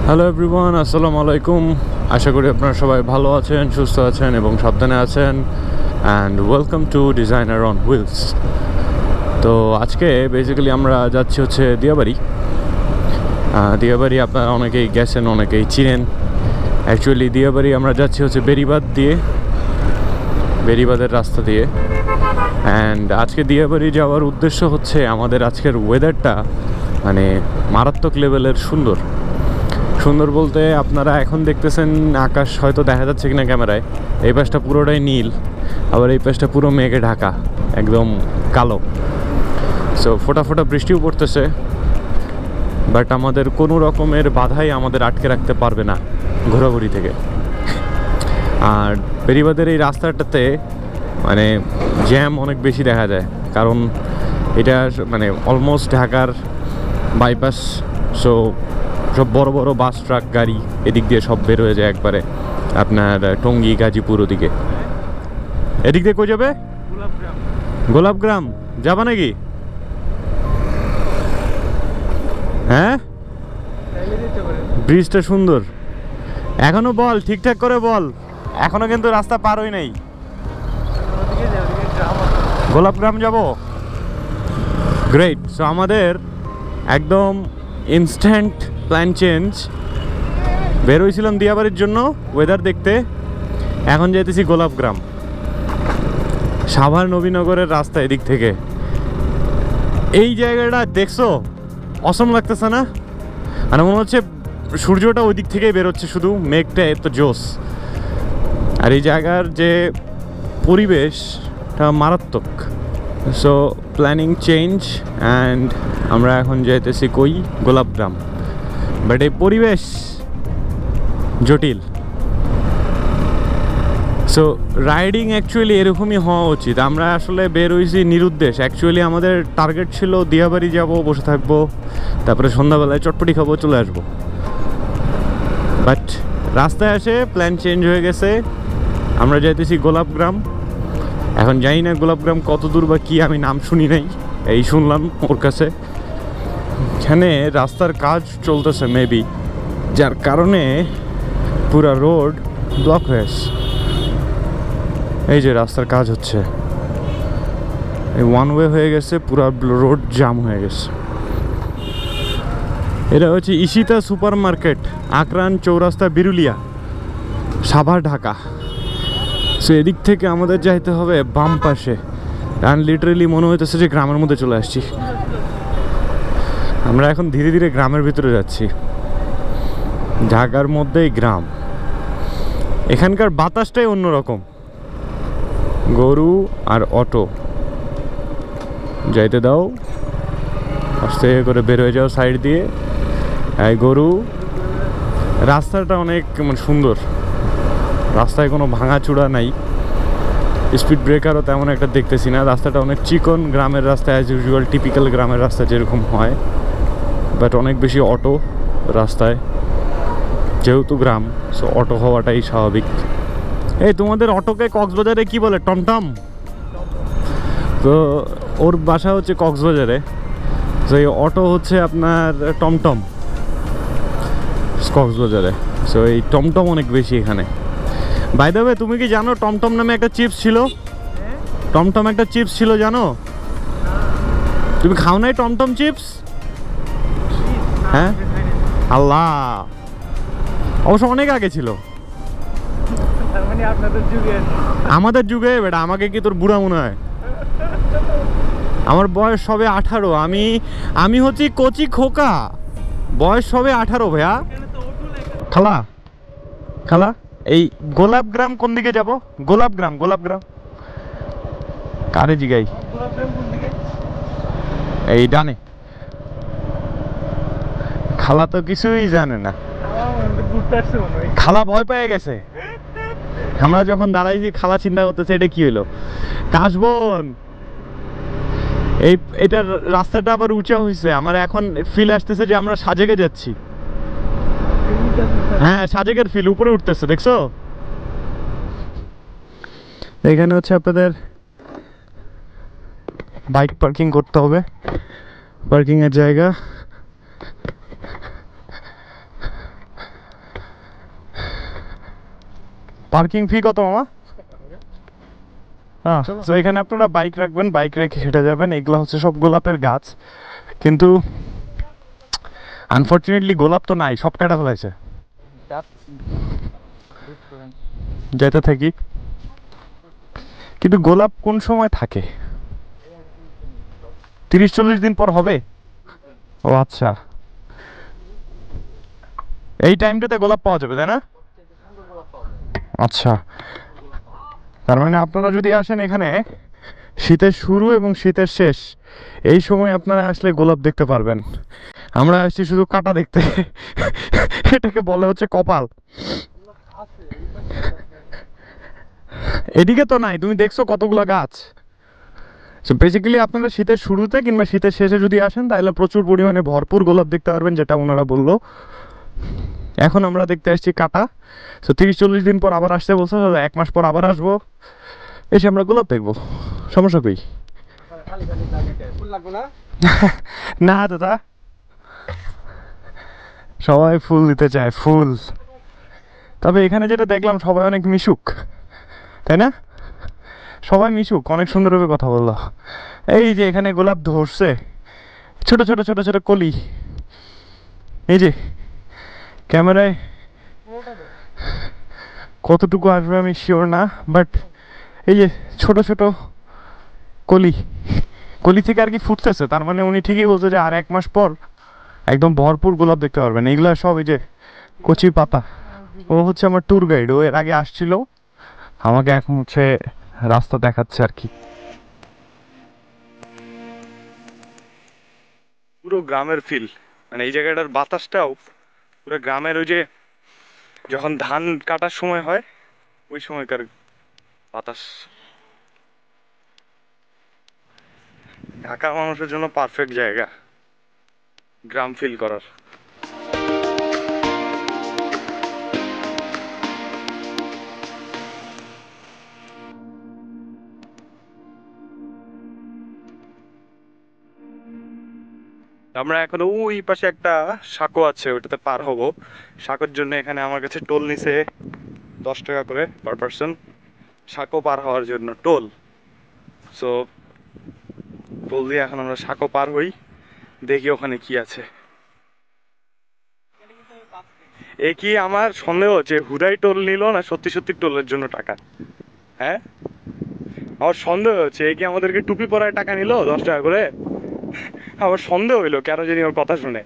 Hello everyone, আসসালামু আলাইকুম। আশা করি আপনারা সবাই ভালো আছেন, সুস্থ আছেন এবং সাবধানে আছেন। And welcome to designer on wheels. তো আজকে বেসিক্যালি আমরা যাচ্ছি হচ্ছে দিয়াবাড়ি। দিয়াবাড়ি আপনারা অনেকেই গেছেন, অনেকেই চিনেন। অ্যাকচুয়ালি দিয়াবাড়ি আমরা যাচ্ছি হচ্ছে বেরিবাদের রাস্তা দিয়ে। অ্যান্ড আজকে দিয়াবাড়ি যাওয়ার উদ্দেশ্য হচ্ছে আমাদের আজকের ওয়েদারটা মানে মারাত্মক লেভেলের সুন্দর বলতে আপনারা এখন দেখতেছেন আকাশ হয়তো দেখা যাচ্ছে কিনা ক্যামেরায়, এই পাশটা পুরোটাই নীল, আবার এই পাশটা পুরো মেঘে ঢাকা, একদম কালো। সো ফোটা ফোটা বৃষ্টিও পড়তেছে, বাট আমাদের কোনো রকমের বাধাই আমাদের আটকে রাখতে পারবে না ঘোরাঘুরি থেকে। আর বেরিবাদের এই রাস্তাটাতে মানে জ্যাম অনেক বেশি দেখা যায়, কারণ এটা মানে অলমোস্ট ঢাকার বাইপাস। সো সব বড় বড় বাস, ট্রাক, গাড়ি এদিক দিয়ে সব বের হয়ে যায় একবারে আপনার টঙ্গী, গাজীপুর ওদিকে। এদিক দিয়ে কই যাবে? গোলাপগ্রাম যাবা নাকি? হ্যাঁ, ব্রিজটা সুন্দর। এখনো বল, ঠিকঠাক করে বল, এখনো কিন্তু রাস্তা পার হই নাই। গোলাপগ্রাম যাব, গ্রেট। সো আমাদের একদম ইনস্ট্যান্ট প্ল্যান চেঞ্জ। বের হয়েছিলাম দিয়াবাড়ির জন্য ওয়েদার দেখতে, এখন যাইতেছি গোলাপগ্রাম। সাভার নবীনগরের রাস্তা এদিক থেকে। এই জায়গাটা দেখছো, অসম লাগতেছে না? মানে মনে হচ্ছে সূর্যটা ওই দিক থেকেই বেরোচ্ছে, শুধু মেঘটা এত জোস। আর এই জায়গার যে পরিবেশটা মারাত্মক। সো প্ল্যানিং চেঞ্জ অ্যান্ড আমরা এখন যাইতেছি কই? গোলাপগ্রাম। বাট এই পরিবেশ জটিল। সো রাইডিং অ্যাকচুয়ালি এরকমই হওয়া উচিত। আমরা আসলে বের হয়েছি নিরুদ্দেশ। অ্যাকচুয়ালি আমাদের টার্গেট ছিল দিয়াবাড়ি যাব, বসে থাকবো, তারপরে সন্ধ্যাবেলায় চটপটি খাবো, চলে আসবো। বাট রাস্তায় এসে প্ল্যান চেঞ্জ হয়ে গেছে। আমরা যাইতেছি গোলাপগ্রাম। এখন জানি না গোলাপগ্রাম কত দূর বা কী, আমি নাম শুনি নাই, এই শুনলাম ওর কাছে। এখানে রাস্তার কাজ চলতেছে মেবি, যার কারণে পুরা রোড ব্লক হয়েছে। এই যে রাস্তার কাজ হচ্ছে, এই ওয়ান ওয়ে হয়ে গেছে, পুরা রোড জাম হয়ে গেছে। এটা হচ্ছে ইশিতা সুপার মার্কেট, আকরান চৌরাস্তা, বিরুলিয়া, সাভার, ঢাকা। সো এদিক থেকে আমাদের যাইতে হবে বাম পাশে। আর লিটারেলি মনে হইতেছে যে গ্রামের মধ্যে চলে আসছি। আমরা এখন ধীরে ধীরে গ্রামের ভিতরে যাচ্ছি। ঢাকার মধ্যেই গ্রাম। এখানকার বাতাসটাই অন্যরকম। গরু আর অটো, যাইতে দাও, আস্তে করে বের হয়ে যাও সাইড দিয়ে। এই গরু। রাস্তাটা অনেক মানে সুন্দর, রাস্তায় কোনো ভাঙাচূড়া নাই, স্পিড ব্রেকারও তেমন একটা দেখতেছি না। রাস্তাটা অনেক চিকন, গ্রামের রাস্তা অ্যাজ ইউজুয়াল, টিপিক্যাল গ্রামের রাস্তা যেরকম হয়। বাট অনেক বেশি অটো রাস্তায়, যেহেতু গ্রাম, সো অটো হওয়াটাই স্বাভাবিক। এই তোমাদের অটোকে কক্সবাজারে কি বলে? টমটম। তো ওর বাসা হচ্ছে কক্সবাজারে, তো এই অটো হচ্ছে আপনার টমটম কক্সবাজারে। সো এই টমটম অনেক বেশি এখানে। বাই দ্য ওয়ে, তুমি কি জানো টমটম নামে একটা চিপস ছিল? টমটম একটা চিপস ছিল, জানো? তুমি খাও নাই টমটম চিপস? হ্যাঁ, আল্লাহ, অবশ্য অনেক আগে ছিল। আমাদের যুগে বেটা, আমাকে কি তোর বুড়া মনে হয়? আমার বয়স সবে 18। আমি হচ্ছি কচি খোকা, বয়স সবে 18 ভাইয়া। খালা খালা, এই গোলাপগ্রাম কোন দিকে যাব? গোলাপগ্রাম কারে জিগাই? এই ডানে। খালা তো কিছুই জানে না, খালা ভয় পেয়ে গেছে। আমরা যখন দাঁড়াইছি খালা চিন্তা করতেছে এটা কি হলো। কাশবন, এটার রাস্তাটা আবার উঁচা হয়েছে। আমার এখন ফিল আসতেছে যে আমরা সাজেকে যাচ্ছি। হ্যাঁ, সাজেকের ফিল উপরে উঠতেছে, দেখছো? এখানে হচ্ছে আপনাদের বাইক পার্কিং করতে হবে, পার্কিং এর জায়গা। পার্কিং ফি কত মামা? হ্যাঁ, তো এখানে আপনারা বাইক রাখবেন, বাইক রেখে হেঁটে যাবেন। এগুলো হচ্ছে সব গোলাপের গাছ, কিন্তু আনফর্চুনেটলি গোলাপ তো নাই, সব কাটা ফেলাইছে। যেতে থাকি, কিন্তু গোলাপ কোন সময় থাকে? 30-40 দিন পর হবে। ও আচ্ছা, এই টাইমটাতে গোলাপ পাওয়া যাবে তাই না? আচ্ছা, তার মানে আপনারা যদি আসেন এখানে শীতের শুরু এবং শীতের শেষ, এই সময় আপনারা আসলে গোলাপ দেখতে পারবেন। আমরা আসছি শুধু কাটা দেখতে। এটাকে বলে হচ্ছে কপাল। এদিকে তো নাই, তুমি দেখছো কতগুলো গাছ। সো বেসিক্যালি আপনারা শীতের শুরুতে কিংবা শীতের শেষে যদি আসেন তাহলে প্রচুর পরিমাণে ভরপুর গোলাপ দেখতে পারবেন, যেটা ওনারা বললো। এখন আমরা দেখতে আসছি কাটা। সো 30-40 দিন পর আবার আসতে বলছে, 1 মাস পর আবার আসবো, এসে আমরা গোলাপ দেখবো। সমস্যা কই? না দাদা, সবাই ফুল দিতে চায়, ফুল। তবে এখানে যেটা দেখলাম সবাই অনেক মিশুক, তাই না? সবাই মিশুক, অনেক সুন্দরভাবে কথা বললো। এই যে এখানে গোলাপ ধরছে, ছোট ছোট ছোট ছোট কলি। এই যে ক্যামেরায় কতটুকু আসবে আমি শিওর না, বাট এই যে ছোট ছোট কলি, কলি থেকে আর কি ফুটতেছে। তার মানে উনি ঠিকই বলছে যে আর 1 মাস পর একদম ভরপুর গোলাপ দেখতে পারবেন। এইগুলা সব এই যে কচি পাতা। ও হচ্ছে আমার ট্যুর গাইড, ও এর আগে আসছিল, আমাকে এখন হচ্ছে রাস্তা দেখাচ্ছে আর কি। পুরো গ্রামের ফিল, মানে এই জায়গাটার বাতাসটাও পুরো গ্রামের। ওই যে যখন ধান কাটার সময় হয় ওই সময়কার বাতাস। ঢাকা মানুষের জন্য পারফেক্ট জায়গা গ্রাম ফিল করার। আমরা এখন ওই পাশে একটা সাঁকো আছে, ওটাতে পার হব। সাঁকোর জন্য এখানে আমার কাছে টোল নিছে 10 টাকা করে পার পার্সন, সাঁকো পার হওয়ার জন্য টোল। সো টোল দিয়ে এখন আমরা সাঁকো পার হই, দেখি ওখানে কি আছে। এ কি আমার সন্দেহ যে হুদাই টোল নিল না সত্যি সত্যি টোলের জন্য টাকা। হ্যাঁ, আমার সন্দেহ হচ্ছে এ কি আমাদেরকে টুপি পরায় টাকা নিল 10 টাকা করে। আমার সন্দেহ হইলো কেন জানি ওর কথা শুনে।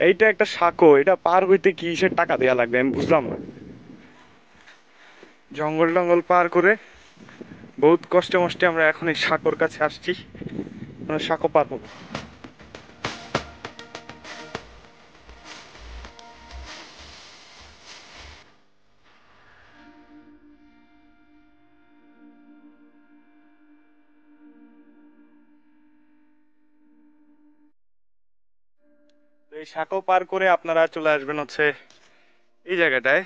এইটা একটা সাঁকো, এটা পার হইতে কিসের টাকা দেয়া লাগবে আমি বুঝলাম না। জঙ্গল টঙ্গল পার করে বহুত কষ্টে মষ্টে আমরা এখন এই সাঁকোর কাছে আসছি, আমরা সাঁকো পার হবো। এই সাঁকো পার করে আপনারা চলে আসবেন হচ্ছে এই জায়গাটায়।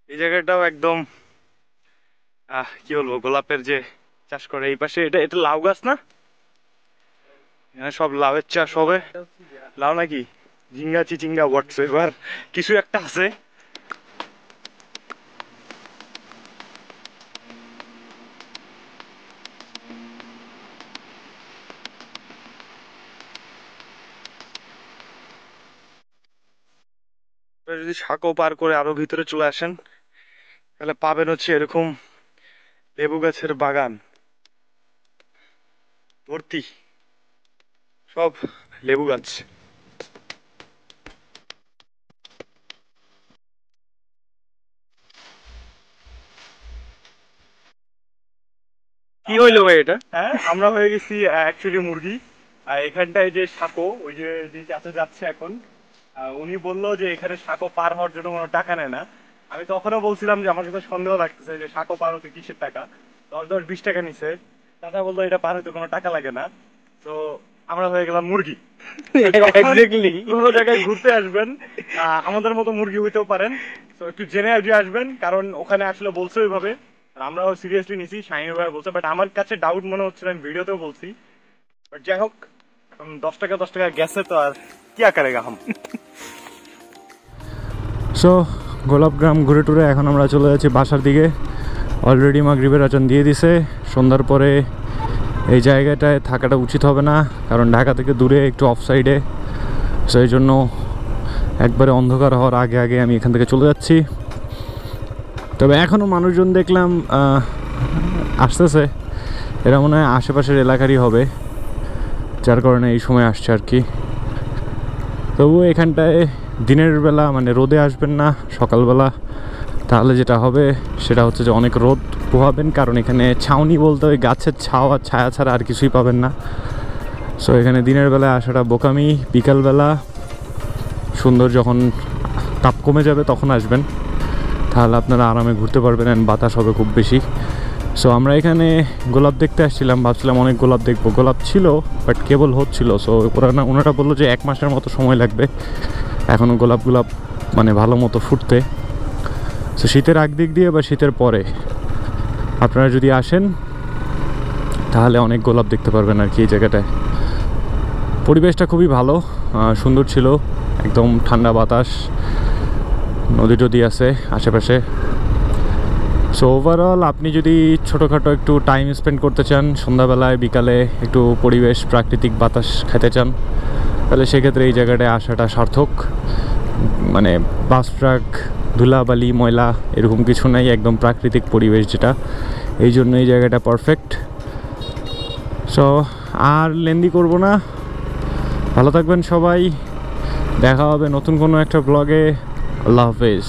এই জায়গাটাও একদম কি বলবো, গোলাপের যে চাষ করে এই পাশে, এটা এটা লাউ গাছ না? এখানে সব লাউয়ের চাষ হবে। লাউ নাকি ঝিঙ্গা চিচিঙ্গা হোয়াটস এভার কিছু একটা আছে। যদি সাঁকো পার করে আরো ভিতরে চলে আসেন তাহলে পাবেন হচ্ছে এরকম লেবু গাছের বাগান ভর্তি, সব লেবু গাছ। কি হইলো ভাই এটা? হ্যাঁ, আমরা হয়ে গেছি অ্যাকচুয়ালি মুরগি। আর এখানটায় যে সাঁকো, ওই যে যে চাচা যাচ্ছে এখন, উনি বললো যে এখানে সাঁকো পার হওয়ার জন্য কোনো টাকা নেয় না। আমি তখনও বলছিলাম যে আমার কাছে সন্দেহ লাগতেছে যে সাঁকো পার হতে কিসের টাকা। 10-20 টাকা নিছে। চাচা বললো এটা পার হতে কোনো টাকা লাগে না। তো আমরা হয়ে গেলাম মুরগি। এক্স্যাক্টলি, কোনো জায়গায় ঘুরতে আসবেন আমাদের মতো মুরগি হইতেও পারেন। তো একটু জেনে আজকে আসবেন, কারণ ওখানে আসলে বলছে ওইভাবে, আমরাও সিরিয়াসলি নিছি। শাহিন ভাই বলছে, বাট আমার কাছে ডাউট মনে হচ্ছিল, আমি ভিডিওতেও বলছি। বাট যাই হোক, 10 টাকা গেছে তো আর কি করেগা হাম। সো গোলাপগ্রাম ঘুরে টুরে এখন আমরা চলে যাচ্ছি বাসার দিকে। অলরেডি মাগরিবের আজান দিয়ে দিছে। সন্ধ্যার পরে এই জায়গাটায় থাকাটা উচিত হবে না, কারণ ঢাকা থেকে দূরে, একটু অফ সাইডে। সেই জন্য একবারে অন্ধকার হওয়ার আগে আগে আমি এখান থেকে চলে যাচ্ছি। তবে এখনও মানুষজন দেখলাম আসতেছে, এরা মনে হয় আশেপাশের এলাকারই হবে, যার কারণে এই সময় আসছে আর কি। তবুও এখানটায় দিনের বেলা মানে রোদে আসবেন না সকালবেলা, তাহলে যেটা হবে সেটা হচ্ছে যে অনেক রোদ পোহাবেন, কারণ এখানে ছাউনি বলতে ওই গাছের ছায়া ছাড়া আর কিছুই পাবেন না। সো এখানে দিনের বেলায় আসাটা বোকামি, বিকালবেলা সুন্দর যখন তাপ কমে যাবে তখন আসবেন, তাহলে আপনারা আরামে ঘুরতে পারবেন, অ্যান্ড বাতাস হবে খুব বেশি। সো আমরা এখানে গোলাপ দেখতে আসছিলাম, ভাবছিলাম অনেক গোলাপ দেখবো, গোলাপ ছিল বাট কেবল হচ্ছিল। সো ওনারা বললো যে 1 মাসের মতো সময় লাগবে এখনও গোলাপ মানে ভালো মতো ফুটতে। সো শীতের আগ দিক দিয়ে বা শীতের পরে আপনারা যদি আসেন তাহলে অনেক গোলাপ দেখতে পারবেন আর কি। এই জায়গাটায় পরিবেশটা খুবই ভালো, সুন্দর ছিল, একদম ঠান্ডা বাতাস, নদী টদী আছে আশেপাশে। সো ওভারঅল আপনি যদি ছোটোখাটো একটু টাইম স্পেন্ড করতে চান, সন্ধ্যাবেলায় বিকালে একটু পরিবেশ প্রাকৃতিক বাতাস খেতে চান, তাহলে সেক্ষেত্রে এই জায়গাটায় আসাটা সার্থক। মানে বাস ট্রাক, ধুলাবালি, ময়লা এরকম কিছু নাই, একদম প্রাকৃতিক পরিবেশ যেটা, এই জন্য এই জায়গাটা পারফেক্ট। সো আর লেন্দি করব না, ভালো থাকবেন সবাই, দেখা হবে নতুন কোনো একটা ব্লগে। আল্লাহ হাফেজ।